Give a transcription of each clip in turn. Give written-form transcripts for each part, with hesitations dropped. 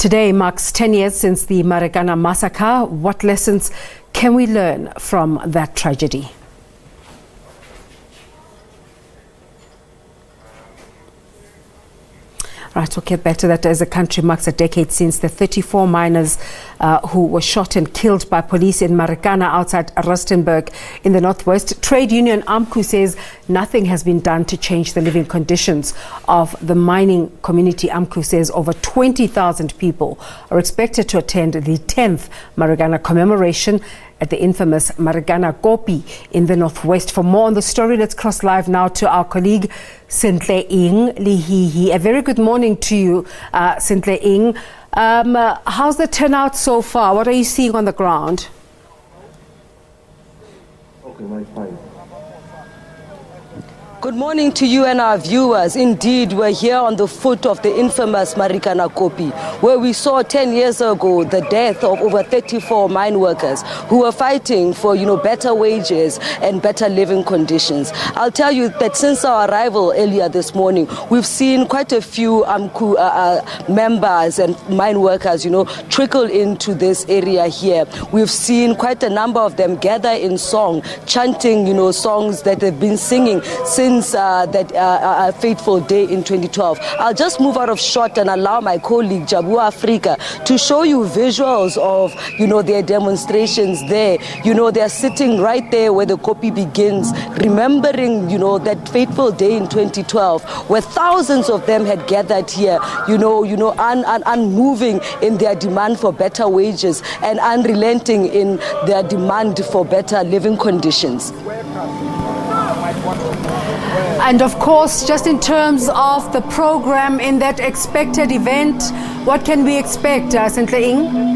Today marks 10 years since the Marikana Massacre. What lessons can we learn from that tragedy? Right, we'll get back to that as the country marks a decade since the 34 miners who were shot and killed by police in Marikana outside Rustenburg in the northwest. Trade union AMCU says nothing has been done to change the living conditions of the mining community. AMCU says over 20,000 people are expected to attend the 10th Marikana commemoration at the infamous Marikana Koppie in the northwest. For more on the story, let's cross live now to our colleague Sentleeng Lehihi. A very good morning to you, Sentleeng. How's the turnout so far? What are you seeing on the ground? Good morning to you and our viewers. Indeed, we're here on the foot of the infamous Marikana Koppie, where we saw 10 years ago the death of over 34 mine workers who were fighting for, better wages and better living conditions. I'll tell you that since our arrival earlier this morning, we've seen quite a few AMCU members and mine workers, trickle into this area here. We've seen quite a number of them gather in song, chanting, songs that they've been singing since that fateful day in 2012. I'll just move out of shot and allow my colleague Jabu Africa to show you visuals of their demonstrations there. They're sitting right there where the Koppie begins, remembering that fateful day in 2012 where thousands of them had gathered here, unmoving in their demand for better wages and unrelenting in their demand for better living conditions. And of course, just in terms of the program in that expected event, what can we expect, Sentleeng?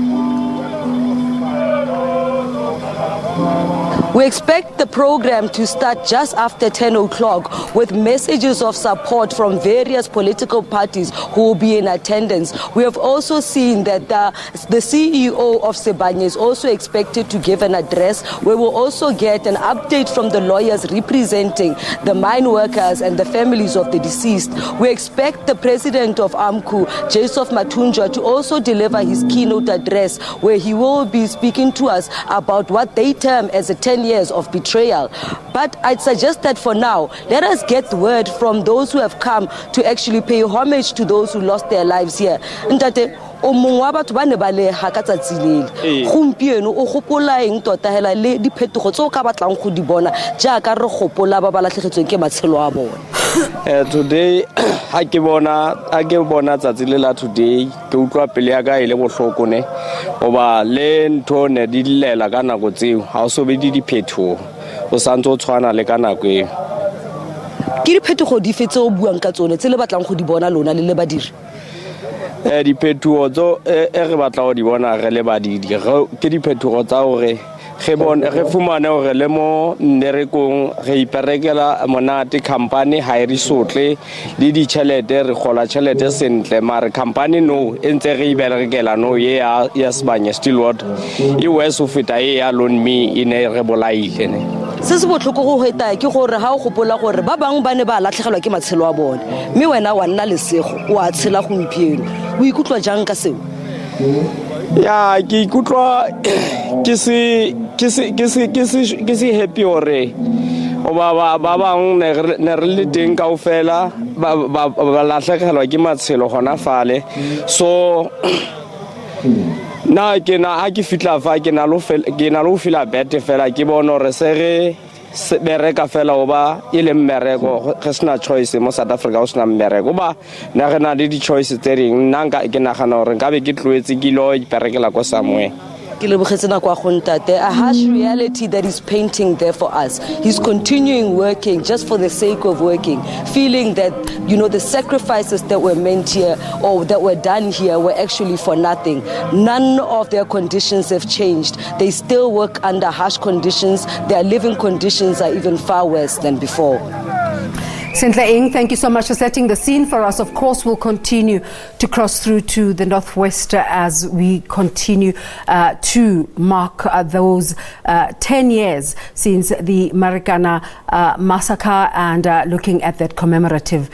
We expect the program to start just after 10 o'clock with messages of support from various political parties who will be in attendance. We have also seen that the CEO of SABC is also expected to give an address. We will also get an update from the lawyers representing the mine workers and the families of the deceased. We expect the president of AMCU, Jason Matunjwa, to also deliver his keynote address where he will be speaking to us about what they term as a 10 years of betrayal. But I'd suggest that for now, let us get the word from those who have come to actually pay homage to those who lost their lives here. Ntate, o mongwe wa batho ba ne ba le ha ka tsatsi lele gompieno o gopola eng tota hela le diphetogo tse o ka batlang go di bona jaaka re gopola ba ba latlhegetsweng ke matshelo a bona. Today ha ke bona tsatsi le la today ke utlwa pele ya ka ile bohloko ne oba le ntho ne di lela ka nako tseo ha o so be di diphetogo o santse o tshwana le ka nako e ke diphetogo di fetse o buang ka tsone tse le batlang go di bona lona le badiri. Diphetogo tso re batla go di bona re le badidi ke diphetogo tsa hore re fumane hore le mo mmerekong re iperekela monate company ha re sotle le ditšhelete re gola tšhelete sentle mare company no entse re iberekela no ye ya Sibanye Stillwater e wes of feta ye ya loan me ine re bolaile ne se se botlhoko go heta ke gore ha o gopola gore ba bang ba ne ba latlhegelwa ke matshelo a bone mme wena wa nna lesego o a tshela gompieno o ikutlwa jang ka seo? Ya ke ikutlwa ke se happy ore o ba bang ne re le teng kaofela ba latlhegelwa ke matshelo gona fale so na ke fitla fa ke na lo fila bete fela ke bona re se re bereka fela oba ile mmereko ge sena choice mo South Africa o sena mmereko ba na re na le di choice tse ding nna ke nagana gore nka be ke tlwetse ke lo iperekela ko somewhere. A harsh reality that is painting there for us. He's continuing working just for the sake of working, feeling that the sacrifices that were meant here or that were done here were actually for nothing. None of their conditions have changed. They still work under harsh conditions. Their living conditions are even far worse than before. Sentleeng, thank you so much for setting the scene for us. Of course, we'll continue to cross through to the northwest as we continue to mark those 10 years since the Marikana Massacre and looking at that commemorative